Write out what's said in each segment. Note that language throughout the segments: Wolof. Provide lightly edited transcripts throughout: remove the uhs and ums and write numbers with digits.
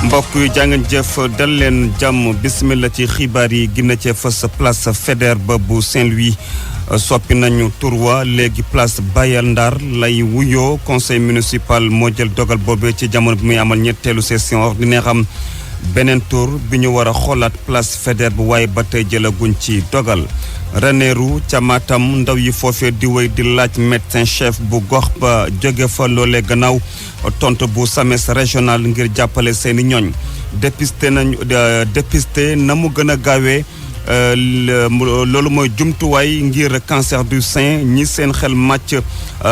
mbokk yu jàngeen jëf dal leen jàmm bismillah ci xibaar yi gina ci fës place Faidherbe bu Saint-Louis soppi nañu tur wa léegi place Bayal Ndar lay wuyoo conseil municipal moo jël dogal boobee ci jamono bi muy amal ñetteelu session ordinaire am beneen tur bi ñu war a xoolaat place Faidherbe waaye ba tey jëlaguñ ci dogal Ranérou ca Matam ndaw yi foofee di wéy di laaj médecin chef bu gox ba jóge fa loolee gannaaw tontu bu SAMES régional ngir jàppale seeni ñooñ dépisté na mu gën a gaawee loolu mooy jumtuwaay ngir cancer du sein ñi seen xel màcc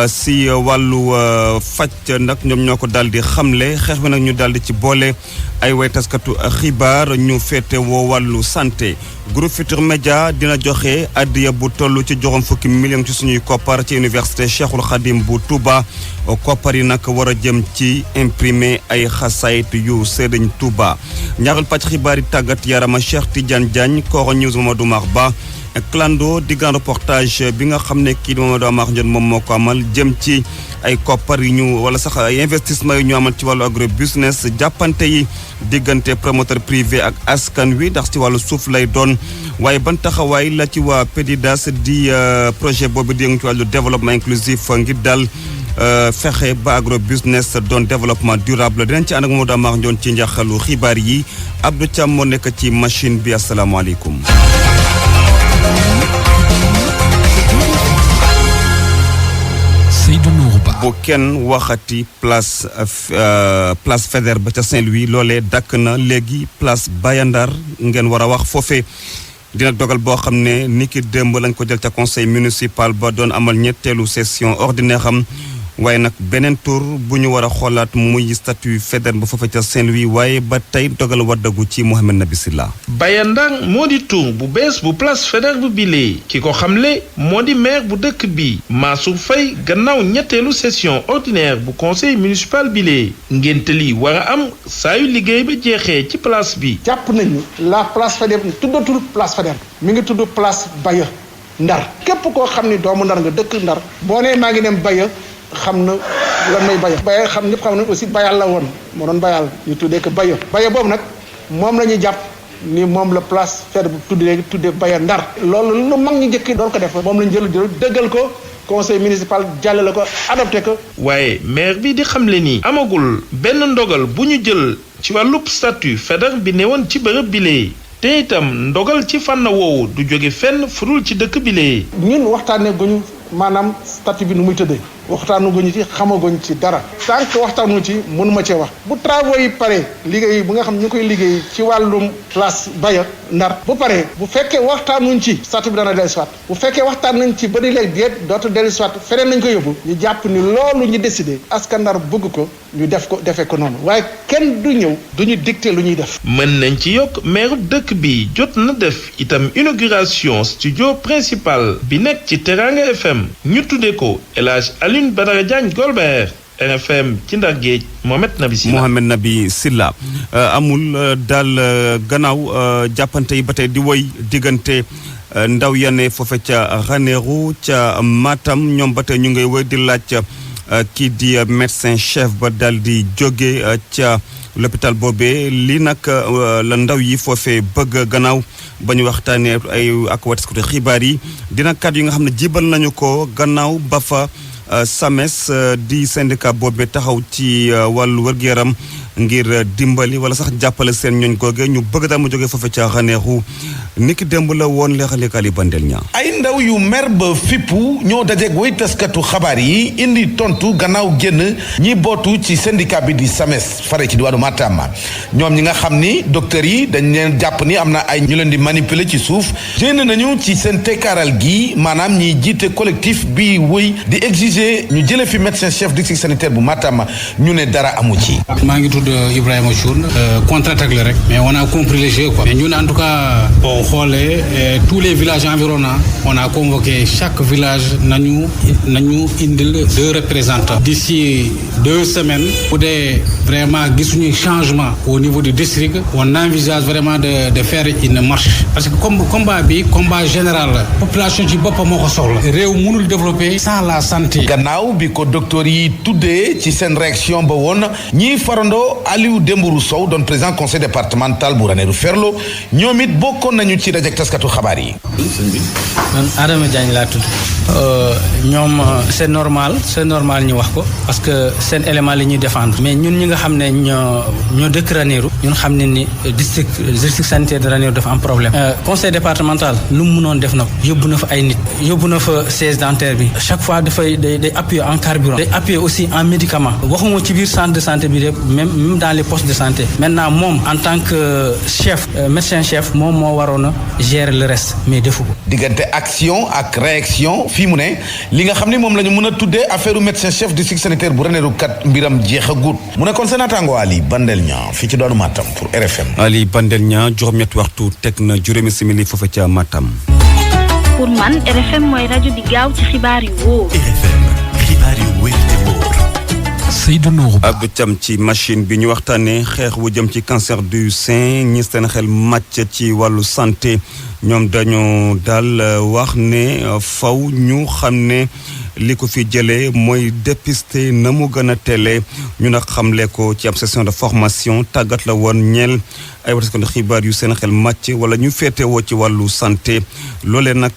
si wàllu faj nag ñoom ñoo ko daal di xamle xeex bi nag ñu daal di ci boole ay way taskatu xibaar ñu féete woo wàllu santé groupe Futurs Médias dina joxe addiya bu toll ci joxam fukki million ci suñuy koppar ci université Cheikhoul Khadim bu Touba koppar yi nag war a jëm ci imprimer ay xasayit yu Serigne Touba ñaareelu pàcc xibaar yi tàggat yarama Cheikh Tidiane Diagne Koro News Mamadou Marba clando di grand reportage bi nga xam ne kii di Mamadou Amar Ndione moom moo ko amal jëm ci ay koppar yi ñu wala sax ay investissement yu ñu amal ci wàllu agrobusiness jàppante yi diggante promoteur privé ak askan wi ndax ci wàllu suuf lay doon waaye ban taxawaay la ci waa PDIDAS di projet boobu di yëngu ci wàllu développement inclusif ngir daal fexe ba agrobusiness doon développement durable dinañ ci ànd ak Mamadou Amar Ndione ci njaxalu xibaar yi Abdou Thiam moo nekk ci machine bi asalaamaaleykum. bu kenn waxati place Faidherbe ba ca Saint-Louis loolee dakk na léegi place Bayal Ndar ngeen war a wax foofee dina dogal boo xam ne niki démb lañ ko jël ca conseil municipal ba doon amal ñetteelu session ordinaire am waaye nag beneen tur bu ñu war a xoolaat muy statut Faidherbe ba foofe ca Saint-Louis waaye ba tey dogal waddagu ci Mouhamed Nabi Silla Bayal Ndar moo di tur bu bees bu place Faidherbe bi lee ki ko xamle moo di maire bu dëkk bi Mansour Faye gannaaw ñetteelu session ordinaire bu conseil municipal bi lee ngénte li war a am saa yu liggéey ba jeexee ci place bi. jàpp nañu la place Faidherbe tuddatul place Faidherbe mi ngi tudd place Bayal Ndar képp koo xam ni doomu Ndar nga dëkk Ndar boo nee maa ngi dem Bayal xam na lan mooy Bayal xam ñëpp xam na aussi Bayal la woon moo doon Bayal ñu tuddee ko Bayal boobu nag moom la ñuy jàpp ni moom la place Faidherbe tuddee Bayal Ndar loolu lu mag ñu njëkk doon ko def moom la ñu jël dëggal ko conseil municipal jàllale ko adopté ko. waaye maire bi di xamle ni amagul benn ndogal bu ñu jël ci wàllub statut Faidherbe bi ne woon ci bërëb bi lee te itam ndogal ci fànn woowu du jóge fenn furul ci dëkk bi lee. ñun waxtaanee guñu maanaam statut bi nu muy tëddee waxtaanu guñu ci xamaguñ ci dara tant que waxtaanu ci mënuma cee wax bu travaux yi pare liggéey bu nga xam ñu koy liggéey ci wàllum place Bayal Ndar bu pare bu fekkee waxtaanuñ ci statut bi dana dellu siwaat bu fekkee waxtaan nañ ci ba di léegi déet dootu dellu siwaat feneen nañ ko yóbbu ñu jàpp ni loolu ñu décidé askan Ndar bëgg ko ñu defee ko noonu waaye kenn du ñëw duñu dicté lu ñuy def. mën nañ ci yokk maire dëkk bi jot na def itam inauguration studio principal bi nekk ci Teranga FM ñu tuddee ko El Hadj Alioune Badara Diagne Golbert RFM ci Ndar Géej Mouhamed Nabi Silla amul daal gannaaw jàppante yi ba tey di woy diggante ndaw yane foofe ca Ranérou ca Matam ñoom ba tey ñu ngay woy di laaj kii di médecin chef ba daal di jóge ca l'hôpital boobee lii nag la ndaw yi foofee bëgg gannaaw ba ñu waxtaanee ay ak wataskatu xibaar yi dina kàddu yi nga xam ne jibal nañu ko gannaaw ba fa SAMES di syndicat boobee taxaw ci wàllu wér-gu-yaram ngir dimbali wala sax jàppale seen ñooñ googe ñu bëgg daal mu jógee foofu ca Ranérou niki démb la woon leexaleekaal yi bandel ñaa ay ndaw yu mer ba fippu ñoo dajeeg way taskatu xabaar yi indi tontu gannaaw génn ñi bootu ci syndicat bi di SAMES fare ci diwaanu Matam ñoom ñi nga xam ni docteur yi dañ leen jàpp ni am na ay ñu leen di manipuler ci suuf génn nañu ci seen tekkaaral gi maanaam ñiy jiite collectif bi wëy di exiger ñu jële fi médecin chef district sanitaire bu Matam ñu ne dara amu ci. maa ngi tudd Ibrahima Chourne contre-attaque la rek mais on a compris le jeu quoi mais ñun en tout cas boo xoolee tous les villages environnants on a convoqué chaque village nañu indil 2 représentants d'ici 2 semaines bu dee vraiment gisuñu changement au niveau du district on envisage vraiment de faire une marche parce que comme combat bi combat général la population ci boppam moo ko soxla réew mënul développer sans la santé. gannaaw bi ko docteur yi tuddee ci seen réaction ba woon ñiy farandoo Aliou Dembourou Sow doon président conseil départemental bu Ranérou Ferlo ñoom it bokkoon nañu ci dajeek taskatu xabaar yi. man Adama Diagne laa tudd. ñoom c'est normal ñu wax ko parce que seen élément la ñuy défendre mais ñun ñi nga xam ne ñoo dëkk Ranérou ñun xam ne ni district sanitaire de Ranérou dafa am problème. conseil départemental lu mu mënoon def na ko yóbbu na fa ay nit yóbbu na fa siège dentaire bi chaque fois day appuyer en carburant day appuyer aussi en médicament waxuma ci biir centre de santé bi rek même dans les postes de santé maintenant moom en tant que chef médecin chef moom moo waroon a gérer le reste mais defu ko. diggante action ak réaction fii mu ne li nga xam ne moom la ñu mën a tuddee affaire u médecin chef district sanitaire bu Ranérou kat mbiram jeexagut mu ne kon seen naataango Ali Bandel Niang fii ci doonu Matam pour RFM. Ali Bandel Niang juróom-ñetti waxtu teg na juróomi simili foofa ca Matam. pour man RFM mooy rajo di gaaw ci xibaar yu wóor. RFM xibaar yu wóor te wóor. Seydou Nourou Abdou Thiam ci machine bi ñu waxtaanee xeex wu jëm ci cancer du sein ñi seen xel màcc ci wàllu santé ñoom dañu daal wax ne faw ñu xam ne li ko fi jëlee mooy dépister na mu gën a télé ñu nag xamle ko ci ab session de formation tàggat la woon ñeel ay wataskan xibaar yu seen xel màcc wala ñu féetewoo ci wàllu santé loolee nag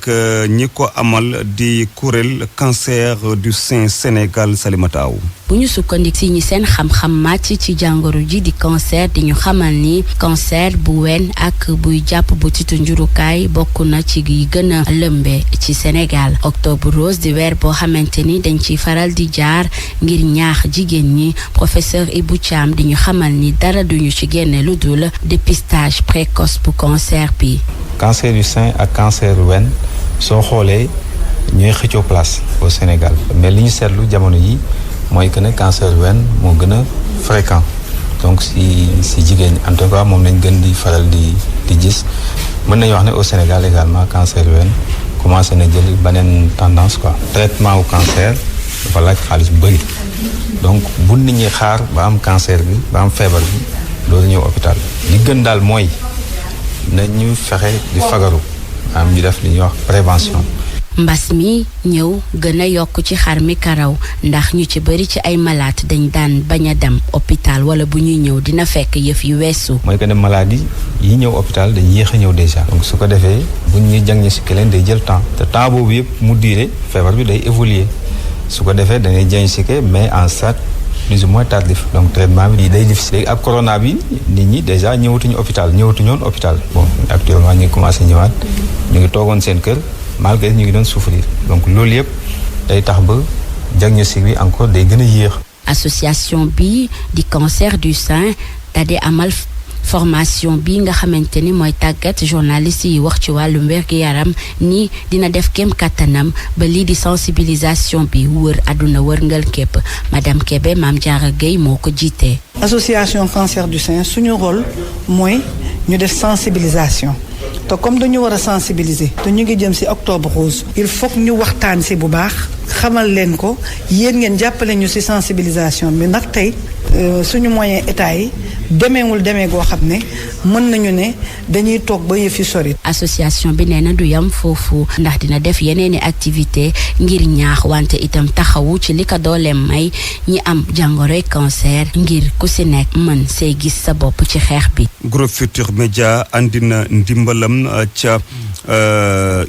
ñi ko amal di kuréel cancer du sein Sénégal Salimata Aw bu ñu sukkandiku si ñi seen xam-xam màcc ci jàngoro ji di cancer di ñu xamal ni cancer bu wen ak buy jàpp butitu njurukaay bokk na ci yi gën a lëmbe ci Sénégal octobre rose di weer boo xamante ni dañ ciy faral di jaar ngir ñaax jigéen ñi professeur Ibou Thiam di ñu xamal ni dara duñu ci génne lu dul dépistage précoce bu cancer bi. cancer du sein ak cancer wen soo xoolee ñooy xëccoo place au Sénégal mais li ñu seetlu jamono yi mooy que ne cancer wen moo gën a fréquent donc si jigéen ñi en tout cas moom lañ gën di faral di gis mën nañu wax ne au Sénégal également cancer wen commencé na jël beneen tendance quoi. traitement wu cancer dafa laaj xaalis bu bëri donc bu nit ñi xaar ba am cancer bi ba am feebar bi loolu ñëw hôpital li gën daal mooy nañu fexe di fagaru am ñu def li ñuy wax prévention. mbas mi ñëw gën a yokk ci xar mi karaw ndax ñu ci bëri ci ay malade dañ daan bañ a dem hôpital wala bu ñuy ñëw dina fekk yëf yu weesu. mooy que ne maladie yi ñëw hôpital dañ yéex a ñëw déjà donc su ko defee bu ñuy diagnostiqué leen day jël temps te temps boobu yëpp mu diire feebar bi day évoluer su ko defee dañuy diagnostiqué mais en stade plus ou moins tardif donc traitement bi day difficile. léegi ak corona bi nit ñi déjà ñëwatuñu woon hôpital bon actuellement ñu ngi commencé ñëwaat ñu ngi toogoon seen kër. malgré ñu ngi doon souffrir donc loolu yëpp day tax ba diagnostic bi encore day gën a yéex. association bi di cancer du sein da di amal formation bi nga xamante ni mooy tàggat journaliste yi wax ci wàllum wér-gu-yaram ni dina def kéem kattanam ba lii di sensibilisation bi wër àdduna wërngal képp madame Kébé Mame Diarra Gueye moo ko jiite. association cancer du sein suñu rôle mooy ñu def sensibilisation. te comme dañu war a sensibiliser te ñu ngi jëm ci octobre rose il faut ñu waxtaan ci bu baax xamal leen ko yéen ngeen jàppale ñu ci sensibilisation bi ndax tey suñu moyen état yi demeewul demee goo xam ne mën nañu ne dañuy toog ba yëf yi sori. association bi nee na du yam foofu ndax dina def yeneeni activité ngir ñaax wante itam taxawu ci li ko dooleem may ñi am jàngoroy cancer ngir ku ci nekk mën see gis sa bopp ci xeex bi. Groupe Futurs Médias andi na ndimbalam ca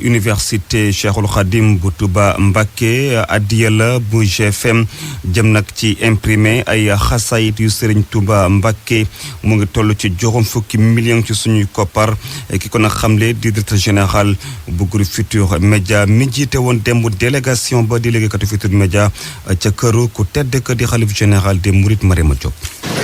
université Cheikhul Khadim bu Touba Mbacké addiya la bu GFM jëm nag ci imprimé ay xasayit yu Serigne Touba Mbacké mu ngi toll ci juróom fukki million ci suñuy koppar ki ko nag xamle di directeur général bu groupe Futurs Médias mi jiite woon démb délégation ba di liggéeykatu Futurs Médias ca këru ku tedd ka di xalif général des Mourides Mariama Diop.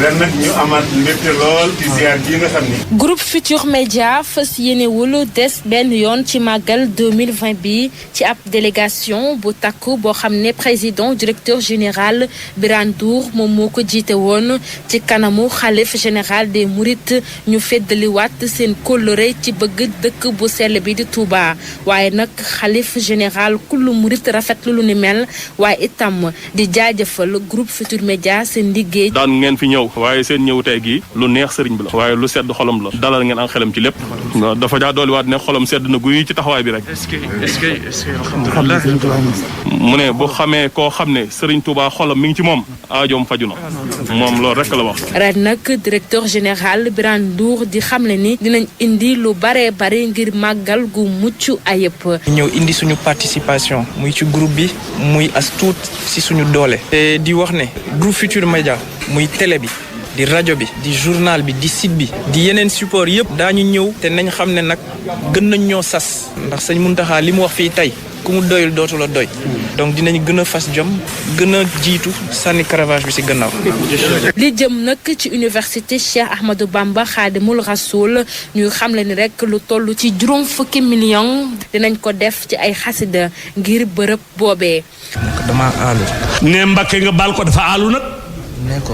ren nag ñu amaat mbégte lool ci ziar gi nga xam ni. groupe Futurs Médias fas yéenewul des benn yoon ci màggal 2020 bi ci ab délégation bu takku boo xam ne président directeur général Birane Ndour moom moo ko jiite woon ci kanamu xalif général des Mourides ñu feddaliwaat seen kóllëre ci bëgg dëkk bu sell bi di Touba waaye nag xalif général kullu Mouride rafetlu lu ni mel waaye itam di jaajëfal groupe Futurs Médias seen liggéey. daan ngeen fi ñëw waaye seen ñëw tey gii lu neex sëriñ bi la waaye lu sedd xolam la dalal ngeen am xelam ci lépp dafa jaa dooli waat ne xolam sedd na guy ci taxawaay bi rek mu ne bu xamee koo xam ne sëriñ Touba xolam mi ngi ci moom aajoom faju na moom loolu rek la wax. ren nag directeur général Birane Ndour di xamle ni dinañ indi lu baree bari ngir màggal gu mucc ayib. ñëw indi suñu participation muy ci groupe bi muy as tuut si suñu doole. te di wax ne groupe Futurs Médias muy télé bi di rajo bi di journal bi di site bi di yeneen support yëpp daañu ñëw te nañ xam ne nag gën nañ ñoo sas ndax sëñ Mountakha li mu wax fii tey ku mu doyul dootu la doy donc dinañ gën a fas jom gën a jiitu sànni caravage bi ci gannaaw. li jëm nag ci université Cheikh Ahmadou Bamba Khadimul Rasoul ñu xamle ni rek lu toll ci 50 millions dinañ ko def ci ay xasida ngir bërëb boobee. dama aalu. ne Mbàkke nga baal ko dafa aalu nag. ne ko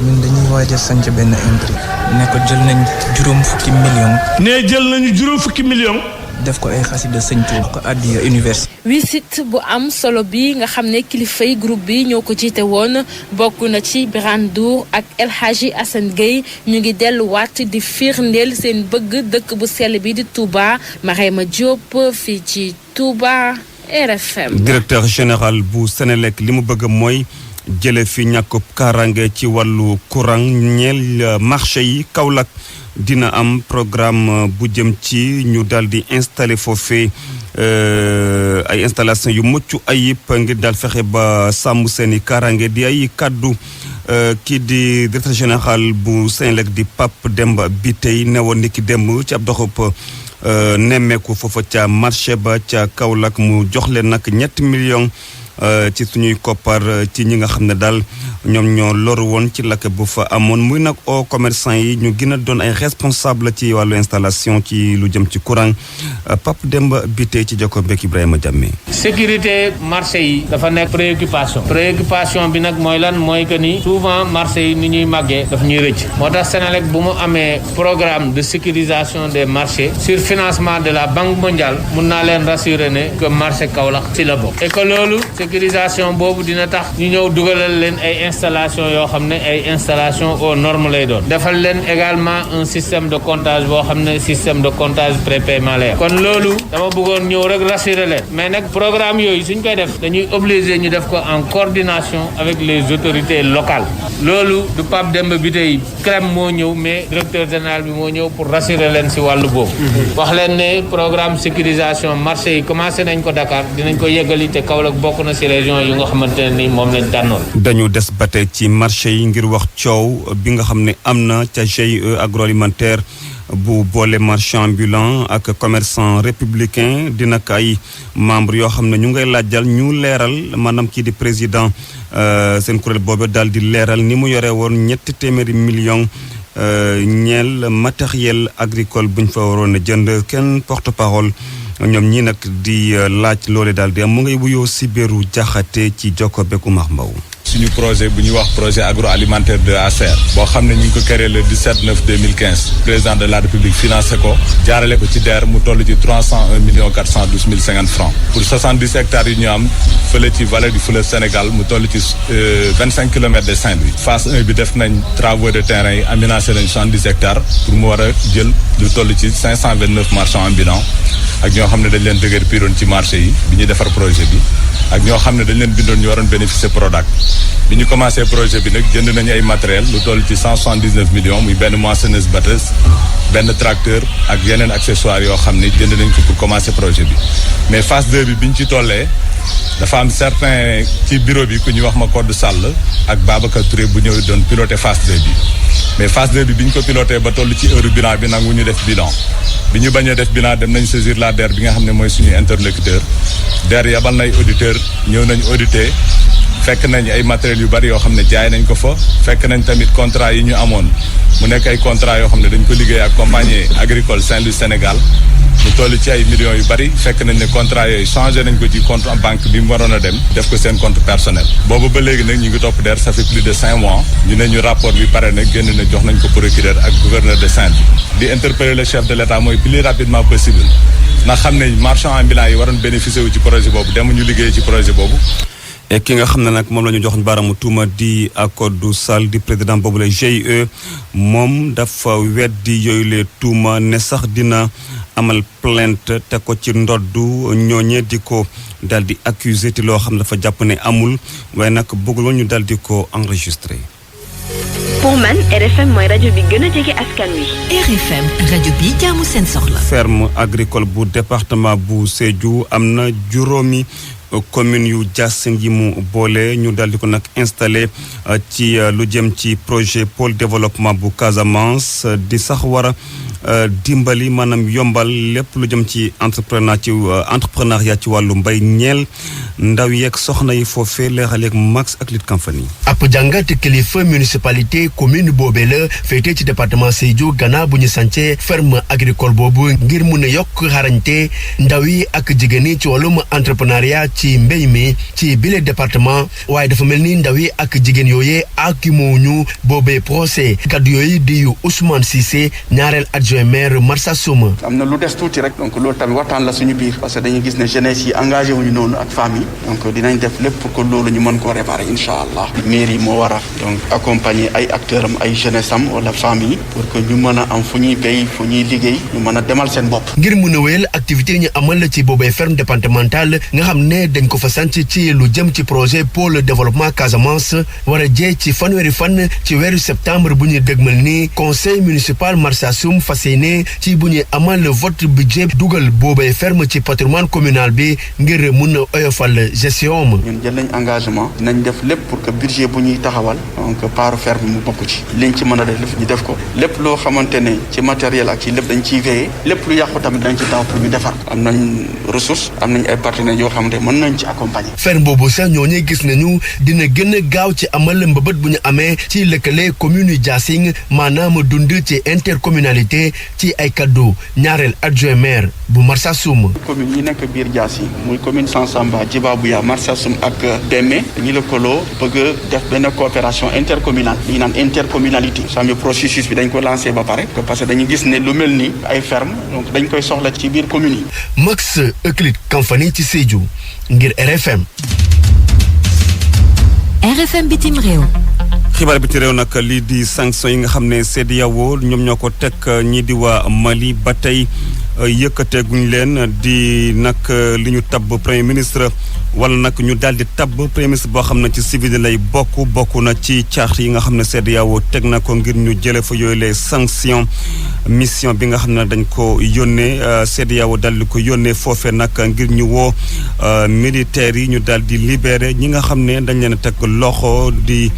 ñun dañuy waaj a sanc benn imprimerie. ne ko jël nañ 50 millions. ne jël nañu 50 millions. def ko ay xasida sëñ Tuuba ko addiya université. visite bu am solo bi nga xam ne kilifay groupe bi ñoo ko jiite woon bokk na ci Birane Ndour ak El Hadji Assane Gueye ñu ngi delluwaat di firndeel seen bëgg dëkk bu sell bi di Touba. Marema Diop fii ci Touba RFM. directeur général bu Senelec li mu bëgg mooy jële fi ñàkkub kaaraange ci wàllu courant ñeel marché yi. Kaolack dina am programme bu jëm ci ñu daal di installé foofee ay installation yu mucc ayib ngir daal fexe ba sàmm seeni kaaraange di ay kàddu kii di directeur général bu Senelec di Pape Demba Bitèye newoon ni ki démb ci ab doxub nemmeeku foofa ca marché ba ca Kaolack mu jox leen nag 7 millions ci suñuy koppar ci ñi nga xam ne daal ñoom ñoo loru woon ci lakk bu fa amoon muy nag au commerçant yi ñu gën a doon ay responsable ci wàllu installation ci lu jëm ci courant Pape Demba Bitèye ci jokko mbek Ibrahima Diamé. sécurité marché yi dafa nekk préoccupation bi nag mooy lan mooy que ni souvent marché yi ni ñuy màggee daf ñuy rëcc moo tax Senelec bu mu amee programme de sécurisation des marchés sur financement de la Banque mondiale mun naa leen rassurer ne que marché Kaolack ci la bokk et que loolu sécurisation boobu dina tax ñu ñëw dugalal leen ay installation yoo xam ne ay installation aux normes lay doon defal leen également un système de comptage boo xam ne système de comptage prépaiement lay kon loolu dama bëggoon ñëw rek rassurer leen mais nag programme yooyu suñ koy def dañuy obligé ñu def ko en coordination avec les autorités locales loolu du Pape Demba Bitèye crème moo ñëw mais directeur général bi moo ñëw pour rassurer leen si wàllu boobu wax leen ne programme sécurisation marché yi commencé nañ ko Dakar dinañ ko yeggali te Kaolack bokk na ci région yu nga xamante ne ni moom lañ tànnoon. dañu des ba tey ci marché yi ngir wax coow bi nga xam ne am na ca GIE agroalimentaire bu boole marchand ambulant ak commerçant républicain dina ko ay membre yoo xam ne ñu ngay laajal ñu leeral maanaam kii di président seen kuréel boobu daal di leeral ni mu yore woon 700 millions ñeel matériel agricole buñ fa waroon a jënd kenn porte parole. ñoom ñii nag di laaj loole daal di am mu ngay wuyoo Sibéru Jaxate ci jokko beeg Oumar Mbow. suñu projet bu ñuy wax projet agroalimentaire de ASER boo xam ne ñu ngi ko créé le 17/9/2015 président de la République financé ko jaarale ko ci DER mu toll ci 301 412 francs pour 70 hectares yi ñu am fële ci vallée du fleuve Sénégal mu toll ci 25 kilomètres de Saint-Louis phase 1 bi def nañ travaux de terrain yi aménagé nañ 70 hectares pour mu war a jël lu toll ci 529 marchands ambulants ak ñoo xam ne dañ leen dëgër piroon ci marché yi bi ñuy defar projet bi ak ñoo xam ne dañ leen bindoon ñu waroon bénéficier Prodac bi ñu commencé projet bi nag jënd nañu ay matériel lu toll ci 179 millions muy benn moissonneuse batteuse benn tracteur ak yeneen accessoires yoo xam ne jënd nañ ko pour commencer projet bi mais phase 2 bi ñu ci tollee dafa am certain ci bureau bi ku ñuy wax ma Codé Sall ak Babacar Touré bu ñëw doon piloté phase 2 bi mais phase 2 bi ñu ko piloté ba toll ci heure bilan bi nangu ñu def bilan bi ñu bañee def bilan dem nañ saisir la DER bi nga xam ne mooy suñu interlocuteur DER yabal nay auditeur ñëw nañ audité fekk nañ ay matériels yu bari yoo xam ne jaay nañ ko fa fekk nañ tamit contrat yi ñu amoon mu nekk ay contrat yoo xam ne dañ ko liggéey ak compagnie agricole Saint-Louis Sénégal mu toll ci ay millions yu bari fekk nañ ne contrat yooyu changé nañ ko ci compte en banque bi mu waroon a dem def ko seen compte personnel boobu ba léegi nag ñu ngi topp DER ça fait plus de 5 mois ñu ne ñu rapport bi pare na génn na jox nañ ko procureur ak gouverneur de Saint-Louis di interpeller le chef de l'État mooy plus rapidement possible ndax xam ne marchand ambulant yi waroon bénéficier wu ci projet boobu demuñu liggéey ci projet boobu. et ki nga xam ne nag moom la ñu jox baaraamu tuuma di Acodou Sall di président boobu la GIE moom dafa weddi yooyu le tuuma ne sax dina amal plainte te ko ci ndoddu ñooñee di ko daal di accusé te loo xam ne dafa jàpp ne amul waaye nag bëggul woon ñu daal di ko enregistré. pour man RFM mooy rajo bi gën a jege askan wi. RFM rajo bi jaamu seen soxla. ferme agricole bu département bu Sédhiou am na juróomi commune yu Diass ngi mu boole ñu daal di ko nag installé ci lu jëm ci projet pôle développement bu Casamance di sax war a dimbali maanaam yombal lépp lu jëm ci entrepreneuriat ci wàllu mbay ñeel ndaw yeeg soxna yi foofee leeral yeeg Max ak Lit Kamfani. ab jàngat kilifa municipalité commune boobee la féetee ci département Sédhiou gannaaw bu ñu sancee ferme agricole boobu ngir mun a yokk xarañte ndaw yi ak jigéen yi ci wàllum entrepreneuriat ci mbéy mi ci bile département waaye dafa mel ni ndaw yi ak jigéen yooyee ak moo ñu boobee procès kaddu yooyu di yu Ousmane Cissé ñaareel adjoint maire Marsassoum. am na lu des tuuti rek donc loolu tamit waxtaan la suñu biir parce que dañuy gis ne jeunesse yi engagé wuñu noonu ak famille donc dinañ def lépp pour que loolu ñu mën koo réparer incha allah mairie moo war a donc accompagner ay acteurs am ay jeunesse am wala famille pour que ñu mën a am fu ñuy béy fu ñuy liggéey ñu mën a demal seen bopp. ngir mën a wéyal activité yi ñu amal ci boobee ferme départementale nga xam ne dañ ko fa sant ci lu jëm ci projet pôle développement Casamance war a jee ci fanweeri fan ci weeru septembre bu ñuy dégmal ni conseil municipal Marsassoum fas yéene ci bu ñuy amal vote budget dugal boobee ferme ci patrimoine communal bi ngir mun a oyofal gestion am. ñun jël nañ engagement dinañ def lépp pour que budget bu ñuy taxawal donc paaru ferme mu bokk ci liñ ci mën a def lépp ñu def ko lépp loo xamante ne ci matériel ak ci lépp dañ ciy veiller lépp lu yàqu tamit dañ ci taw pour ñu defar am nañ ressource am nañ ay partenaires yoo xamante mën nañ ci accompagner. ferme boobu sax ñooñu gis nañu dina gën a gaaw ci amal mbëbët bu ñu amee ci lëkkale commune yu Diassing maanaam dund ci intercommunalité ci ay kaddu ñaareel adjoint maire bu Marsassoum. commune yi nekk biir Diassing muy commune Sansamba Djibabouya Marsassoum ak Deme dañuy lëkkaloo bëgg def benn coopération intercommunale li ñu naan intercommunalité. sami processus bi dañ ko lancé ba pare parce que dañu gis ne lu mel ni ay ferme donc dañ koy soxla ci biir commune yi. Max Euclide Kamfani ci Sédhiou ngir RFM. RFM bitim réew. xibaar bi ci réew nag lii di sanction yi nga xam ne CEDEAO ñoom ñoo ko teg ñii di waa Mali ba tey yëkkateeguñ leen di nag li ñu tabb premier ministre wala nag ñu daal di tabb premier ministre boo xam ne ci civil lay bokk na ci caax yi nga xam ne CEDEAO teg na ko ngir ñu jële fa yooyu les sanctions mission bi nga xam ne dañ ko yónnee CEDEAO daal di ko yónnee foofee nag ngir ñu woo militaires yi ñu daal di libérer ñi nga xam ne dañ leen a teg loxo di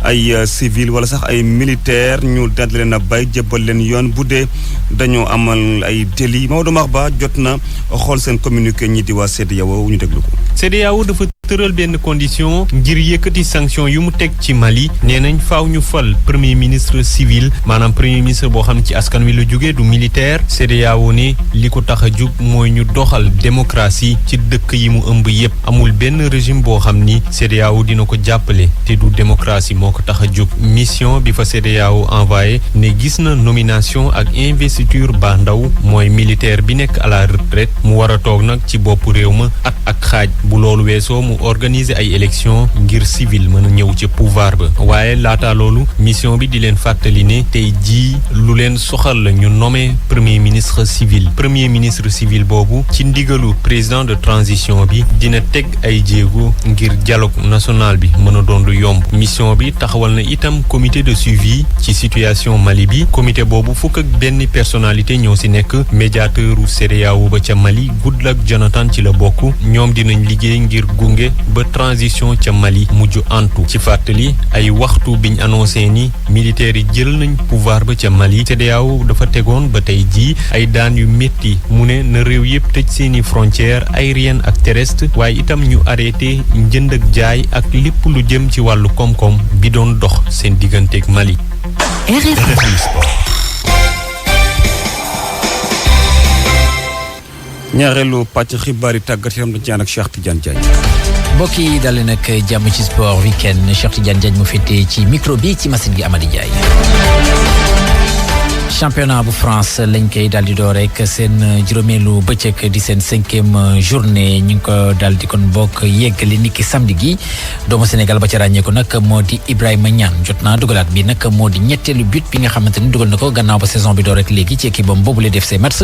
ay civil wala sax ay militaire ñu daal leen a bay jébbal leen yoon bu dee dañoo amal ay délit Maodo Ba jot na xool seen communiqué ñi di waa CEDEAO ñu déglu ko. CEDEAO dafa tëral benn condition ngir yëkkati sanction yu mu teg ci Mali nee nañ faaw ñu fal premier ministre civil maanaam premier ministre boo xam ne ci askan wi la jógee du militaire. CEDEAO ne li ko tax a jóg mooy ñu doxal démocratie ci dëkk yi mu ëmb yépp amul benn régime boo xam ni CEDEAO dina ko jàppale te du démocratie moo ko tax a jóg. mission bi fa CEDEAO envoyé ne gis na nomination ak investiture ba ndaw mooy militaire bi nekk à la retraite mu war a toog nag ci boppu réew ma at ak xaaj bu loolu weesoo mu organiser ay élections ngir civil mën a ñëw ci pouvoir ba waaye laata loolu mission bi di leen fàttali ne tey jii lu leen soxal la ñu nommé premier ministre civil boobu ci ndigalu président de transition bi dina teg ay jéego ngir dialogue national bi mën a doon lu yomb. mission bi taxawal na itam comité de suivi ci situation Mali bi comité boobu fukk ak benn personnalité ñoo ci nekk médiateur u CEDEAO ba ca Mali Goodluck Jonathan ci la bokk ñoom dinañ liggéey ngir gunge ba transition ca Mali mujj antu ci fàttali ay waxtu biñ annoncé ni militaires yi jël nañ pouvoir ba ca Mali CEDEAO dafa tegoon ba tey jii ay daan yu métti mu ne na réew yëpp tëj seeni frontières aériennes ak terrestres waaye itam ñu arrêté njënd ak jaay ak lépp lu jëm ci wàllu koom-koom bi doon dox seen digganteeg Mali. ñaareelu pàcc xibaar yi tàggat yaram dañ ci ànd ak Cheikh Tidiane Diagne. mbokk yi dal nag jàmm ci sport weekend Cheikh Tidiane Diagne mu féetee ci micro bi ci machine gi Amady Ndiaye. championnat bu France lañ koy daal di door rek seen juróomeelu bëccëg di seen 5e journée ñu ngi ko daal di kon bokk yeggali niki samedi gi doomu Sénégal ba ca ràññeeku nag moo di Ibrahima Niane jot naa dugalaat bi nag moo di ñetteelu but bi nga xamante ni dugal na ko gannaaw ba saison bi door rek léegi ci équipe bam boobu la def FC Metz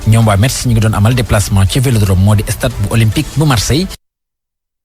ñoom waa Metz ñu ngi doon amal déplacement ci Vélodrome moo di stade bu Olympique bu Marseille